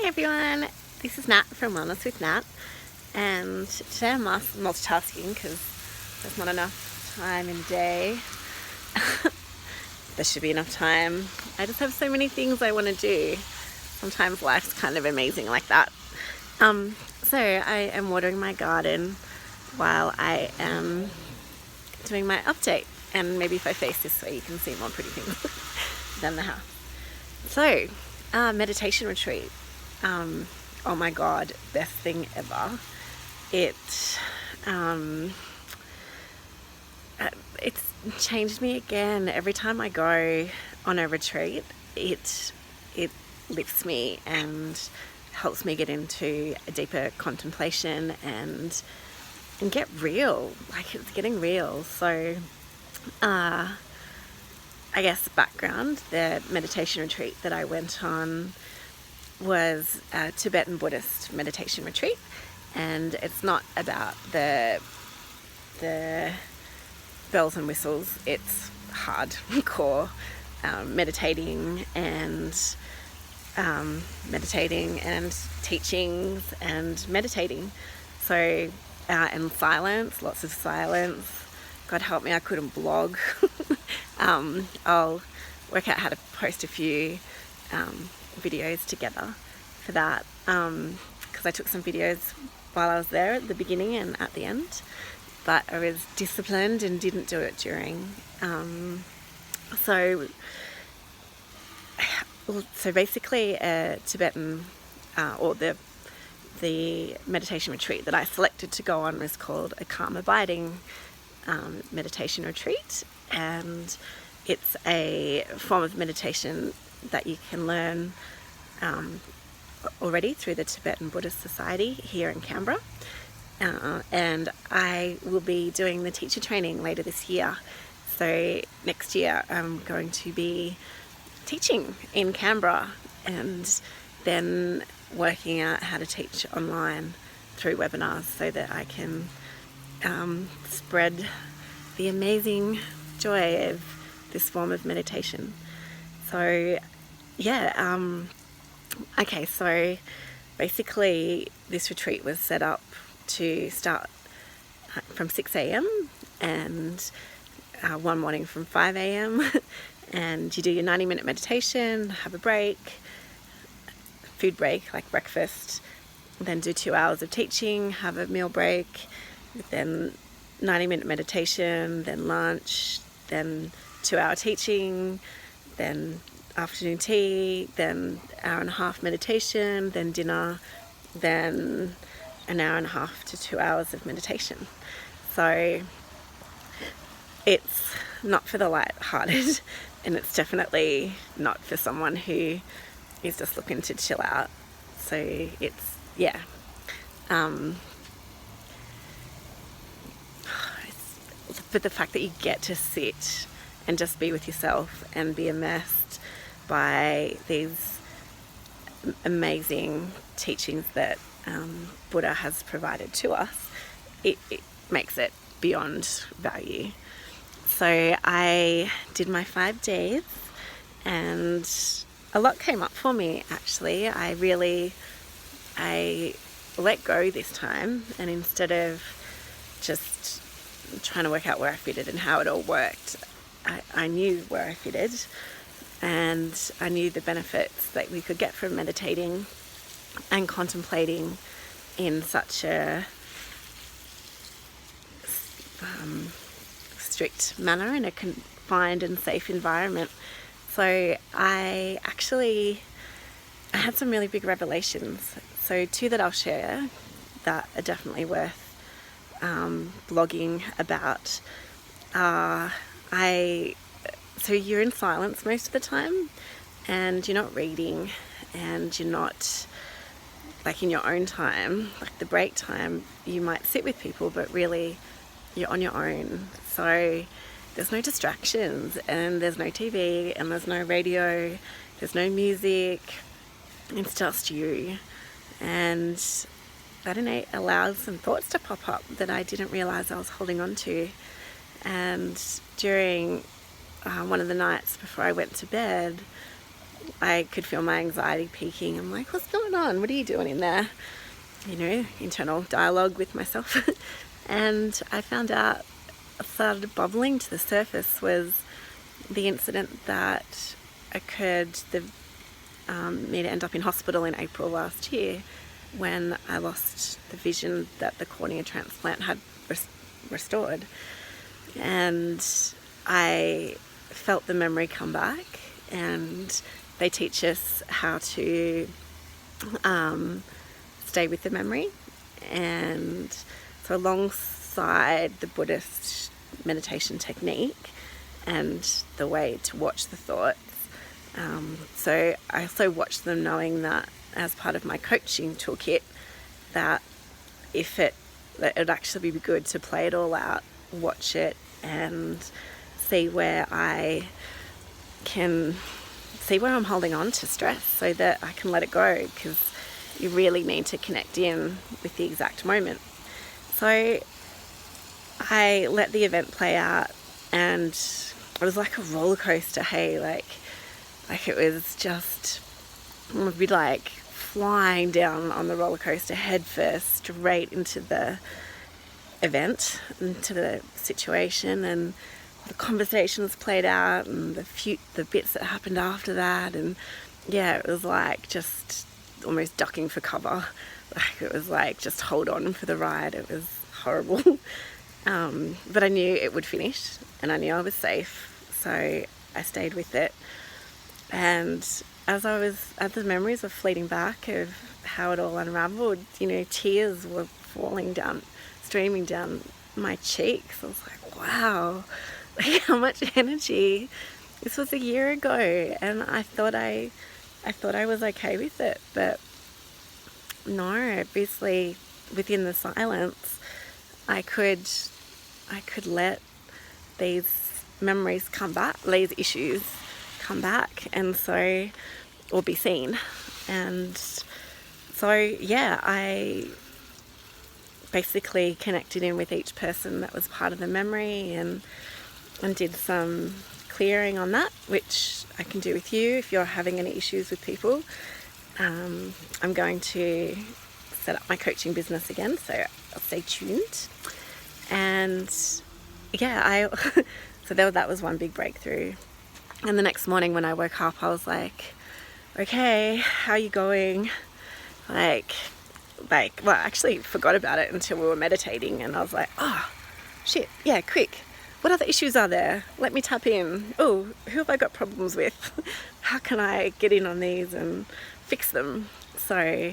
Hi everyone, this is Nat from Wellness with Nat, and today I'm multitasking because there's not enough time in the day. There should be enough time. I just have so many things I want to do. Sometimes life's kind of amazing like that. So I am watering my garden while I am doing my update, and maybe if I face this way you can see more pretty things than the house. So, meditation retreat. Oh my god, best thing ever. It's changed me again. Every time I go on a retreat, it lifts me and helps me get into a deeper contemplation and get real. Like, it's getting real. So I guess background, the meditation retreat that I went on was a Tibetan Buddhist meditation retreat, and it's not about the bells and whistles. It's hardcore meditating and teachings and meditating. So and silence, lots of silence. God help me, I couldn't blog. I'll work out how to post a few videos together for that, because I took some videos while I was there at the beginning and at the end, but I was disciplined and didn't do it during. So basically a Tibetan or the meditation retreat that I selected to go on was called a Calm Abiding meditation retreat, and it's a form of meditation that you can learn already through the Tibetan Buddhist Society here in Canberra, and I will be doing the teacher training later this year. So next year I'm going to be teaching in Canberra and then working out how to teach online through webinars so that I can spread the amazing joy of this form of meditation. So yeah, okay, so basically this retreat was set up to start from 6 a.m. and one morning from 5 a.m. and you do your 90-minute meditation, have a break, food break like breakfast, then do 2 hours of teaching, have a meal break, then 90-minute meditation, then lunch, then 2-hour teaching, then afternoon tea, then hour and a half meditation, then dinner, then an hour and a half to 2 hours of meditation. So it's not for the light-hearted, and it's definitely not for someone who is just looking to chill out. So it's, yeah. But the fact that you get to sit and just be with yourself and be immersed by these amazing teachings that Buddha has provided to us, it makes it beyond value. So I did my 5 days and a lot came up for me, actually. I let go this time, and instead of just trying to work out where I fitted and how it all worked, I knew where I fitted, and I knew the benefits that we could get from meditating and contemplating in such a strict manner in a confined and safe environment. So I had some really big revelations. So 2 that I'll share that are definitely worth blogging about. So you're in silence most of the time, and you're not reading, and you're not, like, in your own time, like the break time, you might sit with people, but really you're on your own. So there's no distractions, and there's no TV, and there's no radio, there's no music. It's just you. And I don't know, allows some thoughts to pop up that I didn't realize I was holding on to. And during one of the nights before I went to bed, I could feel my anxiety peaking. I'm like, what's going on? What are you doing in there? You know, internal dialogue with myself. And I found out, started bubbling to the surface, was the incident that occurred, me to end up in hospital in April last year, when I lost the vision that the cornea transplant had restored. And I felt the memory come back, and they teach us how to stay with the memory. And so alongside the Buddhist meditation technique and the way to watch the thoughts, so I also watch them knowing that as part of my coaching toolkit, that it would actually be good to play it all out, watch it, and see where I'm holding on to stress so that I can let it go, because you really need to connect in with the exact moment. So I let the event play out, and it was like a roller coaster, hey, like it was just, it would be like flying down on the roller coaster head first straight into the event, into the situation, and the conversations played out, and the bits that happened after that, and yeah, it was like just almost ducking for cover. Like it was like just hold on for the ride. It was horrible. But I knew it would finish, and I knew I was safe, so I stayed with it. And as the memories were fleeting back of how it all unraveled, you know, tears were streaming down my cheeks. I was like, wow, like how much energy. This was a year ago, and I thought I was okay with it, but no, obviously within the silence, I could let these memories come back, these issues come back, and so, or be seen. And so, yeah, I basically connected in with each person that was part of the memory, and did some clearing on that, which I can do with you if you're having any issues with people. I'm going to set up my coaching business again, so I'll stay tuned. And yeah, so that was one big breakthrough. And the next morning when I woke up, I was like, okay, how are you going? Like, well, I actually forgot about it until we were meditating, and I was like, oh, shit, yeah, quick. What other issues are there? Let me tap in. Oh, who have I got problems with? How can I get in on these and fix them? So,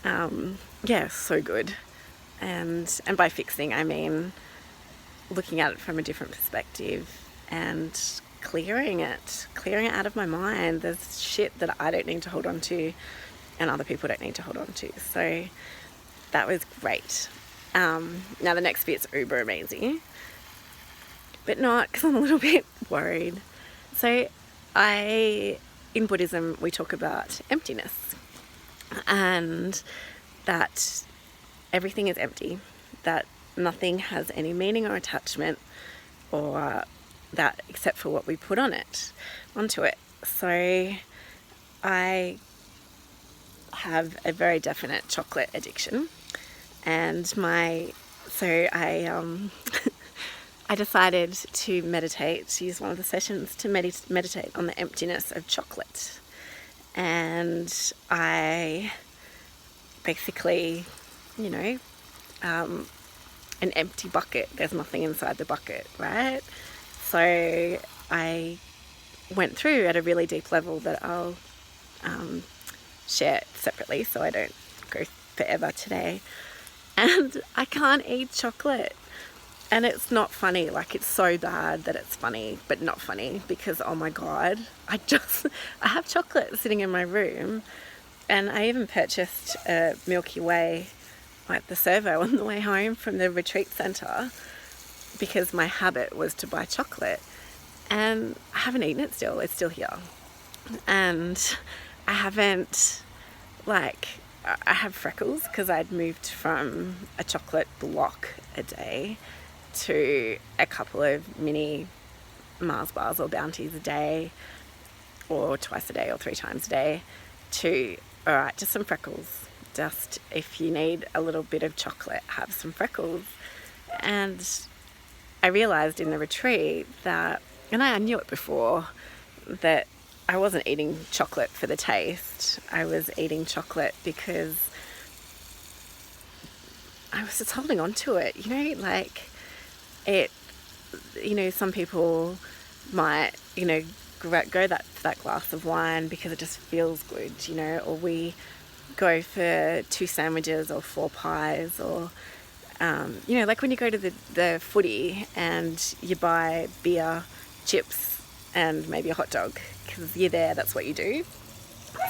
yeah, so good. And by fixing, I mean looking at it from a different perspective and clearing it out of my mind. There's shit that I don't need to hold on to, and other people don't need to hold on to. So that was great. Now the next bit's uber amazing, but not, because I'm a little bit worried. So in Buddhism, we talk about emptiness, and that everything is empty, that nothing has any meaning or attachment, or that except for what we put onto it. So I have a very definite chocolate addiction, and I decided to use one of the sessions to meditate on the emptiness of chocolate. And I basically, you know, an empty bucket, there's nothing inside the bucket, right? So I went through at a really deep level that I'll share separately, so I don't go forever today. And I can't eat chocolate. And it's not funny, like it's so bad that it's funny, but not funny, because oh my God, I have chocolate sitting in my room, and I even purchased a Milky Way, like the servo, on the way home from the retreat centre, because my habit was to buy chocolate, and I haven't eaten it still, it's still here. And I haven't, like, I have freckles because I'd moved from a chocolate block a day to a couple of mini Mars bars or Bounties a day. or twice a day or 3 times a day, to, all right, just some freckles. Just if you need a little bit of chocolate, have some freckles. And I realized in the retreat that, and I knew it before, that I wasn't eating chocolate for the taste. I was eating chocolate because I was just holding on to it, like it, some people might, go that glass of wine because it just feels good, or we go for 2 sandwiches or 4 pies, or, like when you go to the footy and you buy beer, chips, and maybe a hot dog, because you're there, that's what you do.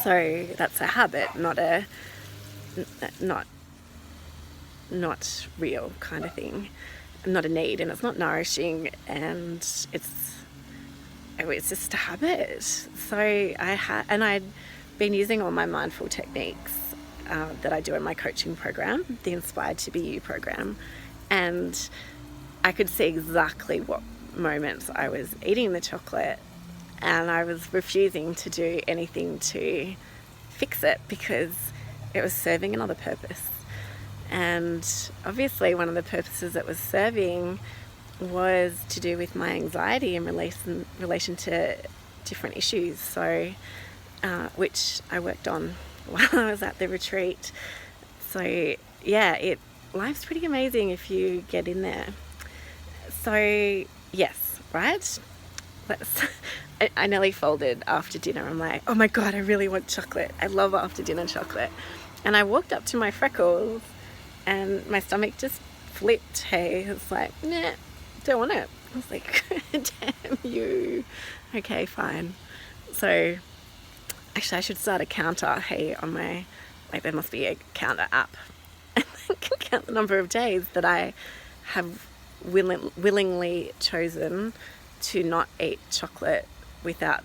So that's a habit, not real kind of thing, not a need, and it's not nourishing, and it's just a habit. So I'd been using all my mindful techniques that I do in my coaching program, the Inspired to Be You program, and I could see exactly what moments I was eating the chocolate, and I was refusing to do anything to fix it because it was serving another purpose. And obviously one of the purposes it was serving was to do with my anxiety in relation to different issues, so which I worked on while I was at the retreat. So yeah, life's pretty amazing if you get in there. So yes, right? I nearly folded after dinner. I'm like, oh my God, I really want chocolate. I love after dinner chocolate. And I walked up to my freckles and my stomach just flipped. Hey, it's like, nah, don't want it. I was like, damn you. Okay, fine. So actually I should start a counter, hey, on my, there must be a counter app. And I can count the number of days that I have willingly chosen to not eat chocolate without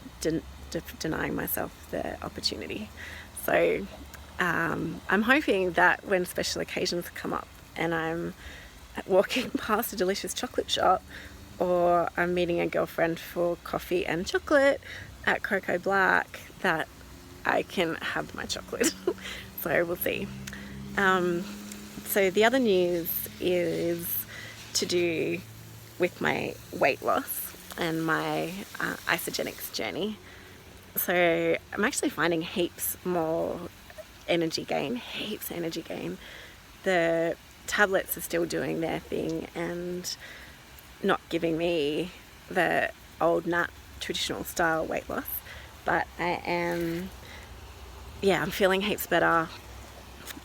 denying myself the opportunity. So I'm hoping that when special occasions come up and I'm walking past a delicious chocolate shop, or I'm meeting a girlfriend for coffee and chocolate at Cocoa Black, that I can have my chocolate. So we'll see. So the other news is to do with my weight loss and my isogenics journey. So I'm actually finding heaps energy gain. The tablets are still doing their thing and not giving me the old nut traditional style weight loss, but I'm feeling heaps better.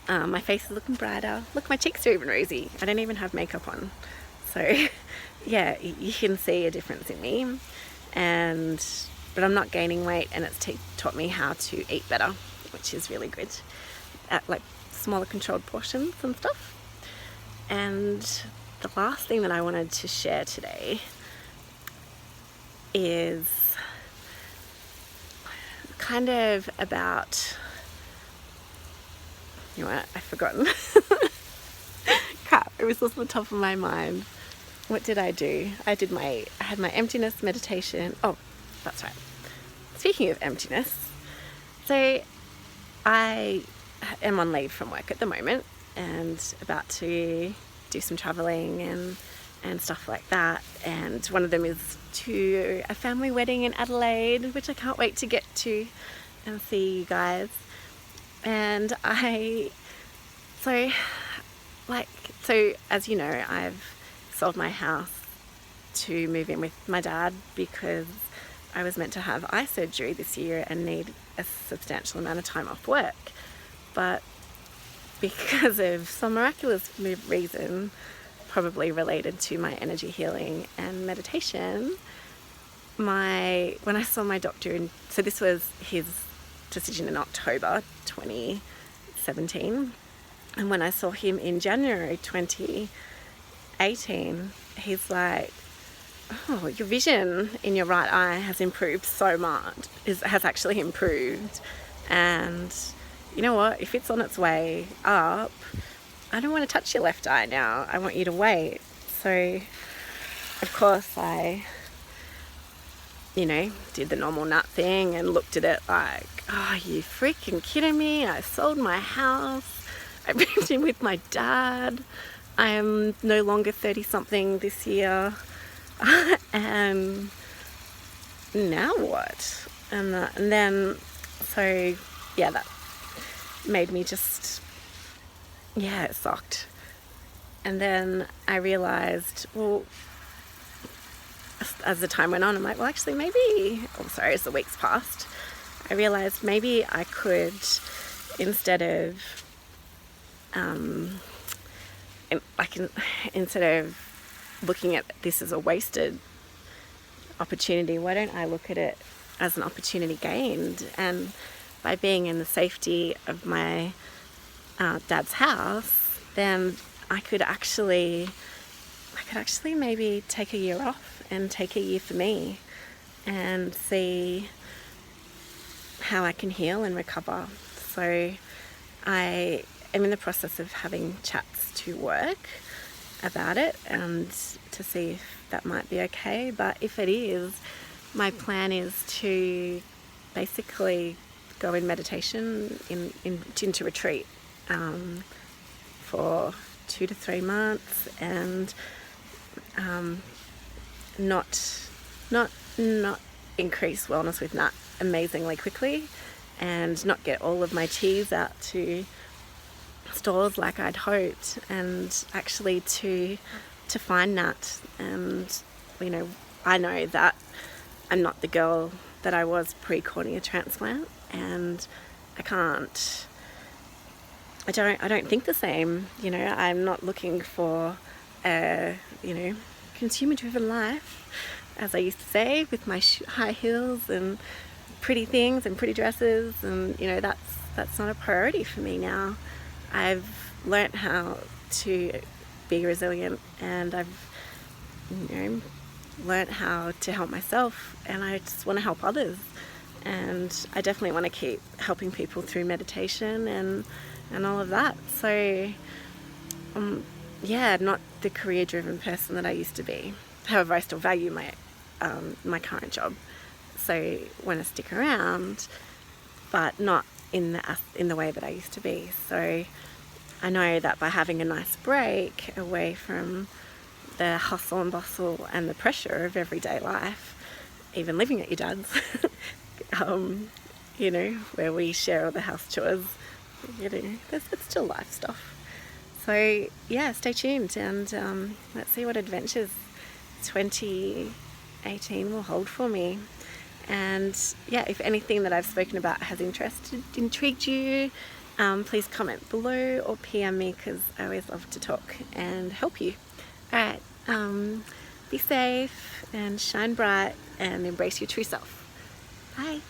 My face is looking brighter. Look, my cheeks are even rosy. I don't even have makeup on. So yeah, you can see a difference in me, but I'm not gaining weight, and it's taught me how to eat better, which is really good, at like smaller controlled portions and stuff. And the last thing that I wanted to share today is kind of about, I've forgotten. Crap, it was just on the top of my mind. What did I do? I had my emptiness meditation. Oh, that's right. Speaking of emptiness, so I am on leave from work at the moment and about to do some traveling and stuff like that. And one of them is to a family wedding in Adelaide, which I can't wait to get to and see you guys. And so as you know, I've sold my house to move in with my dad because I was meant to have eye surgery this year and need a substantial amount of time off work. But because of some miraculous reason, probably related to my energy healing and meditation, when I saw my doctor, so this was his decision in October 2017, and when I saw him in January 2018, he's like, oh, your vision in your right eye has improved so much, has actually improved, and you know what, if it's on its way up, I don't want to touch your left eye now, I want you to wait. So of course I did the normal nut thing and looked at it like, oh, are you freaking kidding me? I sold my house. I moved in with my dad. I am no longer 30-something this year. And now what? And then, so yeah, that made me just, it sucked. And then I realized, well, as the time went on, I'm like, well, actually, as the weeks passed, I realized maybe I could, instead of looking at this as a wasted opportunity, why don't I look at it as an opportunity gained? And by being in the safety of my dad's house, then I could actually maybe take a year off and take a year for me and see how I can heal and recover. So I am in the process of having chats to work about it and to see if that might be okay. But if it is, my plan is to basically go in meditation into retreat for 2 to 3 months, and not increase wellness with nut amazingly quickly, and not get all of my teas out to stores like I'd hoped, and actually to find nut. And I know that I'm not the girl that I was pre-cornea transplant, and I don't think the same. I'm not looking for a consumer-driven life, as I used to say, with my high heels and pretty things and pretty dresses, and that's not a priority for me now. I've learnt how to be resilient, and I've learnt how to help myself, and I just want to help others. And I definitely want to keep helping people through meditation and all of that. So not the career-driven person that I used to be. However, I still value my current job, so want to stick around, but not in the way that I used to be. So I know that by having a nice break away from the hustle and bustle and the pressure of everyday life, even living at your dad's, where we share all the house chores, it's still life stuff. So stay tuned, and let's see what adventures 2018 will hold for me. And if anything that I've spoken about has intrigued you, please comment below or PM me, because I always love to talk and help you. Alright, be safe and shine bright and embrace your true self. Bye.